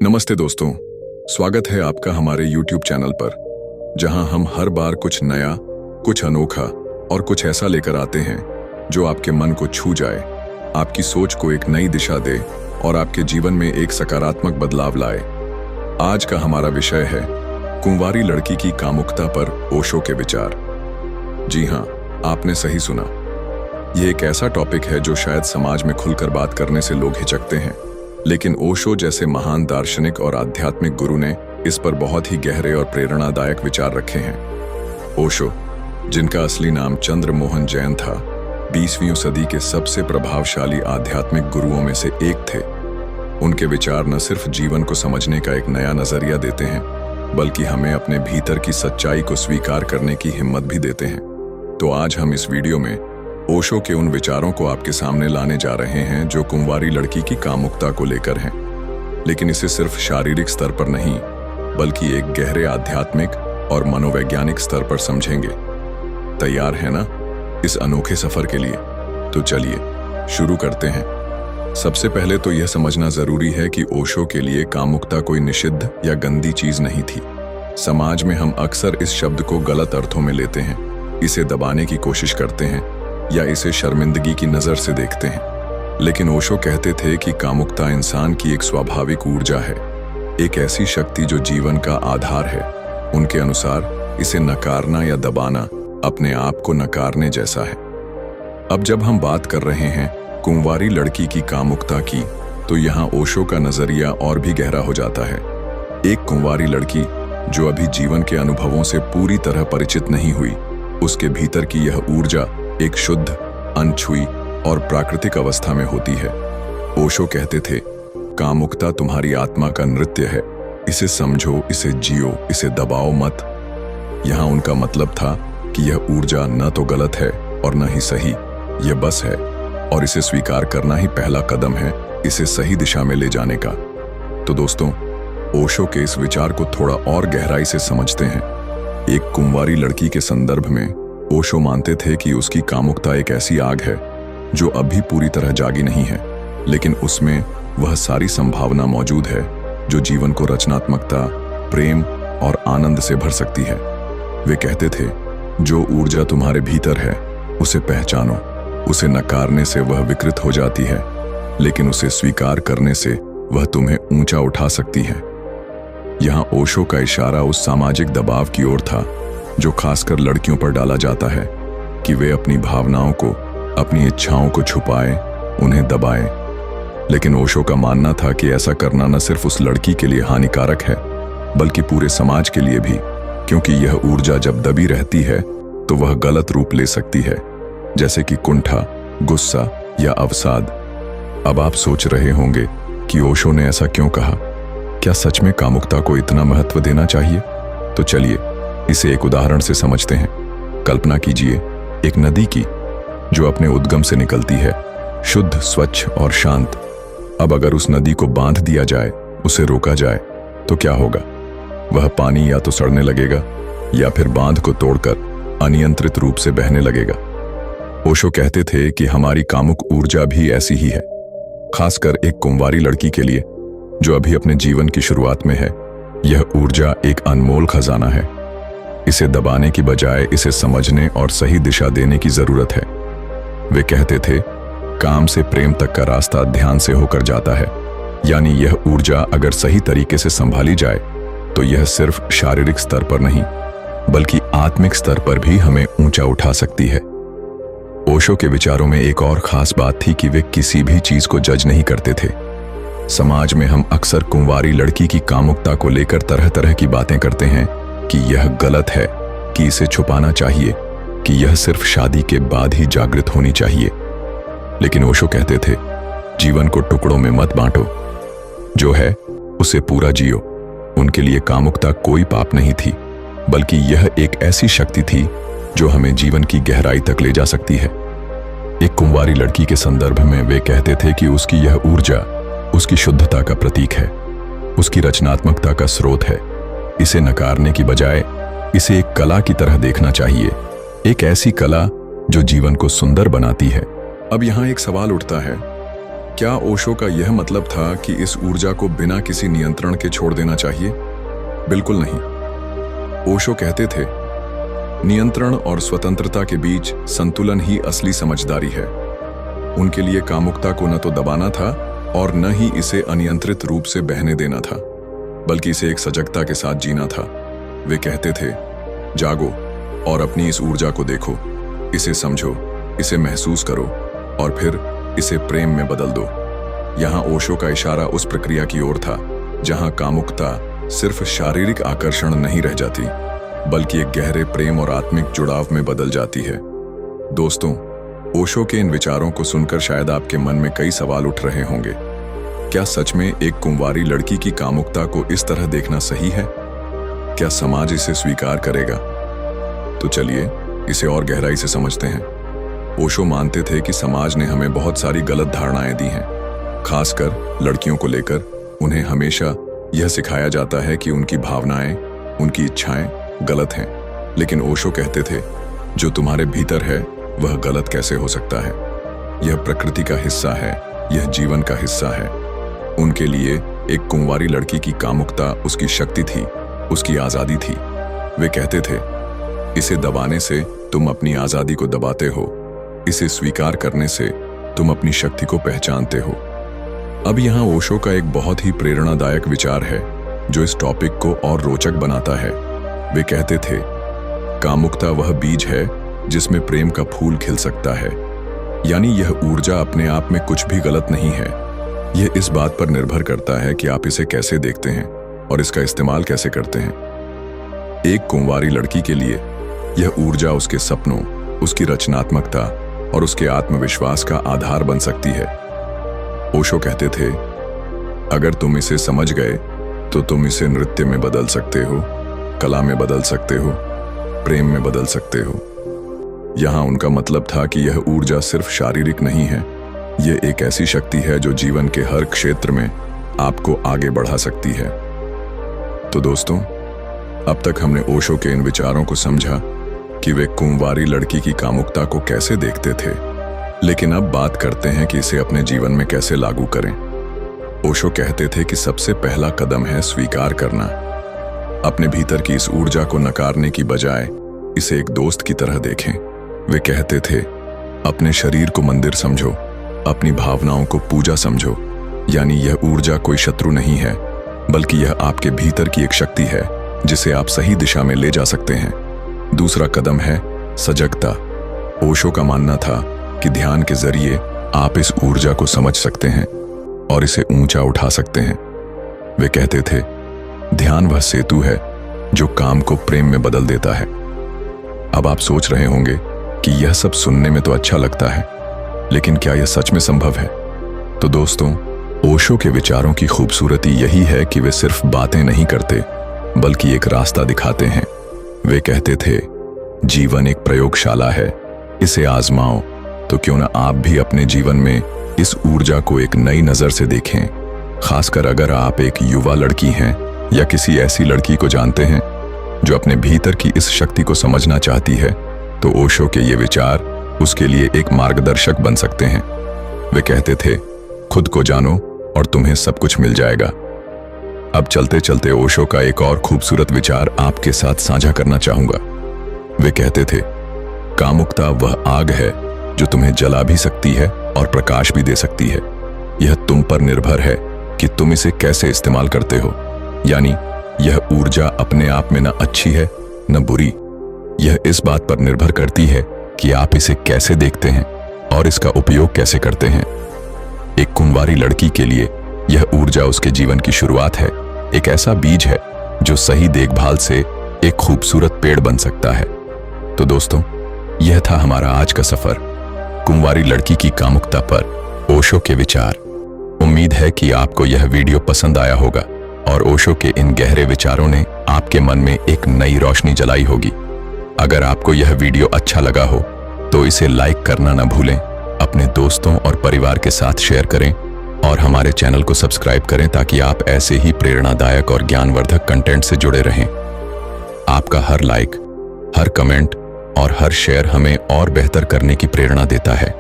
नमस्ते दोस्तों, स्वागत है आपका हमारे YouTube चैनल पर, जहां हम हर बार कुछ नया, कुछ अनोखा और कुछ ऐसा लेकर आते हैं जो आपके मन को छू जाए, आपकी सोच को एक नई दिशा दे और आपके जीवन में एक सकारात्मक बदलाव लाए। आज का हमारा विषय है कुंवारी लड़की की कामुकता पर ओशो के विचार। जी हाँ, आपने सही सुना। यह एक ऐसा टॉपिक है जो शायद समाज में खुलकर बात करने से लोग हिचकते हैं, लेकिन ओशो जैसे महान दार्शनिक और आध्यात्मिक गुरु ने इस पर बहुत ही गहरे और प्रेरणादायक विचार रखे हैं। ओशो, जिनका असली नाम चंद्र मोहन जैन था, 20वीं सदी के सबसे प्रभावशाली आध्यात्मिक गुरुओं में से एक थे। उनके विचार न सिर्फ जीवन को समझने का एक नया नजरिया देते हैं, बल्कि हमें अपने भीतर की सच्चाई को स्वीकार करने की हिम्मत भी देते हैं। तो आज हम इस वीडियो में ओशो के उन विचारों को आपके सामने लाने जा रहे हैं जो कुंवारी लड़की की कामुकता को लेकर हैं, लेकिन इसे सिर्फ शारीरिक स्तर पर नहीं, बल्कि एक गहरे आध्यात्मिक और मनोवैज्ञानिक स्तर पर समझेंगे। तैयार है ना इस अनोखे सफर के लिए? तो चलिए शुरू करते हैं। सबसे पहले तो यह समझना जरूरी है कि ओशो के लिए कामुकता कोई निषिद्ध या गंदी चीज नहीं थी। समाज में हम अक्सर इस शब्द को गलत अर्थों में लेते हैं, इसे दबाने की कोशिश करते हैं या इसे शर्मिंदगी की नजर से देखते हैं। लेकिन ओशो कहते थे कि कामुकता इंसान की एक स्वाभाविक ऊर्जा है, एक ऐसी शक्ति जो जीवन का आधार है। उनके अनुसार इसे नकारना या दबाना अपने आप को नकारने जैसा है। अब जब हम बात कर रहे हैं कुंवारी लड़की की कामुकता की, तो यहाँ ओशो का नजरिया और भी गहरा हो जाता है। एक कुंवारी लड़की जो अभी जीवन के अनुभवों से पूरी तरह परिचित नहीं हुई, उसके भीतर की यह ऊर्जा एक शुद्ध, अनछुई और प्राकृतिक अवस्था में होती है। ओशो कहते थे, कामुकता तुम्हारी आत्मा का नृत्य है, इसे समझो, इसे जियो, इसे दबाओ मत। यहाँ उनका मतलब था कि यह ऊर्जा न तो गलत है और न ही सही, यह बस है, और इसे स्वीकार करना ही पहला कदम है इसे सही दिशा में ले जाने का। तो दोस्तों, ओशो के इस विचार को थोड़ा और गहराई से समझते हैं। एक कुंवारी लड़की के संदर्भ में ओशो मानते थे कि उसकी कामुकता एक ऐसी आग है जो अभी पूरी तरह जागी नहीं है, लेकिन उसमें वह सारी संभावना मौजूद है जो जीवन को रचनात्मकता, प्रेम और आनंद से भर सकती है। वे कहते थे, जो ऊर्जा तुम्हारे भीतर है उसे पहचानो। उसे नकारने से वह विकृत हो जाती है, लेकिन उसे स्वीकार करने से वह तुम्हें ऊंचा उठा सकती है। यहाँ ओशो का इशारा उस सामाजिक दबाव की ओर था जो खासकर लड़कियों पर डाला जाता है कि वे अपनी भावनाओं को, अपनी इच्छाओं को छुपाएं, उन्हें दबाएं। लेकिन ओशो का मानना था कि ऐसा करना न सिर्फ उस लड़की के लिए हानिकारक है, बल्कि पूरे समाज के लिए भी, क्योंकि यह ऊर्जा जब दबी रहती है तो वह गलत रूप ले सकती है, जैसे कि कुंठा, गुस्सा या अवसाद। अब आप सोच रहे होंगे कि ओशो ने ऐसा क्यों कहा? क्या सच में कामुकता को इतना महत्व देना चाहिए? तो चलिए इसे एक उदाहरण से समझते हैं। कल्पना कीजिए एक नदी की जो अपने उद्गम से निकलती है, शुद्ध, स्वच्छ और शांत। अब अगर उस नदी को बांध दिया जाए, उसे रोका जाए, तो क्या होगा? वह पानी या तो सड़ने लगेगा या फिर बांध को तोड़कर अनियंत्रित रूप से बहने लगेगा। ओशो कहते थे कि हमारी कामुक ऊर्जा भी ऐसी ही है, खासकर एक कुंवारी लड़की के लिए जो अभी अपने जीवन की शुरुआत में है। यह ऊर्जा एक अनमोल खजाना है। इसे दबाने की बजाय इसे समझने और सही दिशा देने की जरूरत है। वे कहते थे, काम से प्रेम तक का रास्ता ध्यान से होकर जाता है। यानी यह ऊर्जा अगर सही तरीके से संभाली जाए तो यह सिर्फ शारीरिक स्तर पर नहीं, बल्कि आत्मिक स्तर पर भी हमें ऊंचा उठा सकती है। ओशो के विचारों में एक और खास बात थी कि वे किसी भी चीज को जज नहीं करते थे। समाज में हम अक्सर कुंवारी लड़की की कामुकता को लेकर तरह तरह की बातें करते हैं कि यह गलत है, कि इसे छुपाना चाहिए, कि यह सिर्फ शादी के बाद ही जागृत होनी चाहिए। लेकिन ओशो कहते थे, जीवन को टुकड़ों में मत बांटो, जो है उसे पूरा जियो। उनके लिए कामुकता कोई पाप नहीं थी, बल्कि यह एक ऐसी शक्ति थी जो हमें जीवन की गहराई तक ले जा सकती है। एक कुंवारी लड़की के संदर्भ में वे कहते थे कि उसकी यह ऊर्जा उसकी शुद्धता का प्रतीक है, उसकी रचनात्मकता का स्रोत है। इसे नकारने की बजाय इसे एक कला की तरह देखना चाहिए, एक ऐसी कला जो जीवन को सुंदर बनाती है। अब यहाँ एक सवाल उठता है, क्या ओशो का यह मतलब था कि इस ऊर्जा को बिना किसी नियंत्रण के छोड़ देना चाहिए? बिल्कुल नहीं। ओशो कहते थे, नियंत्रण और स्वतंत्रता के बीच संतुलन ही असली समझदारी है। उनके लिए कामुकता को न तो दबाना था और न ही इसे अनियंत्रित रूप से बहने देना था, बल्कि इसे एक सजगता के साथ जीना था। वे कहते थे, जागो और अपनी इस ऊर्जा को देखो, इसे समझो, इसे महसूस करो और फिर इसे प्रेम में बदल दो। यहाँ ओशो का इशारा उस प्रक्रिया की ओर था जहाँ कामुकता सिर्फ शारीरिक आकर्षण नहीं रह जाती, बल्कि एक गहरे प्रेम और आत्मिक जुड़ाव में बदल जाती है। दोस्तों, ओशो के इन विचारों को सुनकर शायद आपके मन में कई सवाल उठ रहे होंगे। क्या सच में एक कुंवारी लड़की की कामुकता को इस तरह देखना सही है? क्या समाज इसे स्वीकार करेगा? तो चलिए इसे और गहराई से समझते हैं। ओशो मानते थे कि समाज ने हमें बहुत सारी गलत धारणाएं दी हैं, खासकर लड़कियों को लेकर। उन्हें हमेशा यह सिखाया जाता है कि उनकी भावनाएं, उनकी इच्छाएं गलत हैं। लेकिन ओशो कहते थे, जो तुम्हारे भीतर है वह गलत कैसे हो सकता है? यह प्रकृति का हिस्सा है, यह जीवन का हिस्सा है। उनके लिए एक कुंवारी लड़की की कामुकता उसकी शक्ति थी, उसकी आजादी थी। वे कहते थे, इसे दबाने से तुम अपनी आजादी को दबाते हो, इसे स्वीकार करने से तुम अपनी शक्ति को पहचानते हो। अब यहाँ ओशो का एक बहुत ही प्रेरणादायक विचार है जो इस टॉपिक को और रोचक बनाता है। वे कहते थे, कामुकता वह बीज है जिसमें प्रेम का फूल खिल सकता है। यानी यह ऊर्जा अपने आप में कुछ भी गलत नहीं है। यह इस बात पर निर्भर करता है कि आप इसे कैसे देखते हैं और इसका इस्तेमाल कैसे करते हैं। एक कुंवारी लड़की के लिए यह ऊर्जा उसके सपनों, उसकी रचनात्मकता और उसके आत्मविश्वास का आधार बन सकती है। ओशो कहते थे, अगर तुम इसे समझ गए तो तुम इसे नृत्य में बदल सकते हो, कला में बदल सकते हो, प्रेम में बदल सकते हो। यहाँ उनका मतलब था कि यह ऊर्जा सिर्फ शारीरिक नहीं है, यह एक ऐसी शक्ति है जो जीवन के हर क्षेत्र में आपको आगे बढ़ा सकती है। तो दोस्तों, अब तक हमने ओशो के इन विचारों को समझा कि वे कुंवारी लड़की की कामुकता को कैसे देखते थे। लेकिन अब बात करते हैं कि इसे अपने जीवन में कैसे लागू करें। ओशो कहते थे कि सबसे पहला कदम है स्वीकार करना। अपने भीतर की इस ऊर्जा को नकारने की बजाय इसे एक दोस्त की तरह देखें। वे कहते थे, अपने शरीर को मंदिर समझो, अपनी भावनाओं को पूजा समझो। यानी यह ऊर्जा कोई शत्रु नहीं है, बल्कि यह आपके भीतर की एक शक्ति है जिसे आप सही दिशा में ले जा सकते हैं। दूसरा कदम है सजगता। ओशो का मानना था कि ध्यान के जरिए आप इस ऊर्जा को समझ सकते हैं और इसे ऊंचा उठा सकते हैं। वे कहते थे, ध्यान वह सेतु है जो काम को प्रेम में बदल देता है। अब आप सोच रहे होंगे कि यह सब सुनने में तो अच्छा लगता है, लेकिन क्या यह सच में संभव है? तो दोस्तों, ओशो के विचारों की खूबसूरती यही है कि वे सिर्फ बातें नहीं करते, बल्कि एक रास्ता दिखाते हैं। वे कहते थे, जीवन एक प्रयोगशाला है, इसे आजमाओ। तो क्यों ना आप भी अपने जीवन में इस ऊर्जा को एक नई नजर से देखें। खासकर अगर आप एक युवा लड़की हैं या किसी ऐसी लड़की को जानते हैं जो अपने भीतर की इस शक्ति को समझना चाहती है, तो ओशो के ये विचार उसके लिए एक मार्गदर्शक बन सकते हैं। वे कहते थे, खुद को जानो और तुम्हें सब कुछ मिल जाएगा। अब चलते चलते ओशो का एक और खूबसूरत विचार आपके साथ साझा करना चाहूंगा। वे कहते थे, कामुकता वह आग है जो तुम्हें जला भी सकती है और प्रकाश भी दे सकती है। यह तुम पर निर्भर है कि तुम इसे कैसे इस्तेमाल करते हो। यानी यह ऊर्जा अपने आप में न अच्छी है न बुरी, यह इस बात पर निर्भर करती है कि आप इसे कैसे देखते हैं और इसका उपयोग कैसे करते हैं। एक कुंवारी लड़की के लिए यह ऊर्जा उसके जीवन की शुरुआत है, एक ऐसा बीज है जो सही देखभाल से एक खूबसूरत पेड़ बन सकता है। तो दोस्तों, यह था हमारा आज का सफर, कुंवारी लड़की की कामुकता पर ओशो के विचार। उम्मीद है कि आपको यह वीडियो पसंद आया होगा और ओशो के इन गहरे विचारों ने आपके मन में एक नई रोशनी जलाई होगी। अगर आपको यह वीडियो अच्छा लगा हो तो इसे लाइक करना न भूलें, अपने दोस्तों और परिवार के साथ शेयर करें और हमारे चैनल को सब्सक्राइब करें ताकि आप ऐसे ही प्रेरणादायक और ज्ञानवर्धक कंटेंट से जुड़े रहें। आपका हर लाइक, हर कमेंट और हर शेयर हमें और बेहतर करने की प्रेरणा देता है।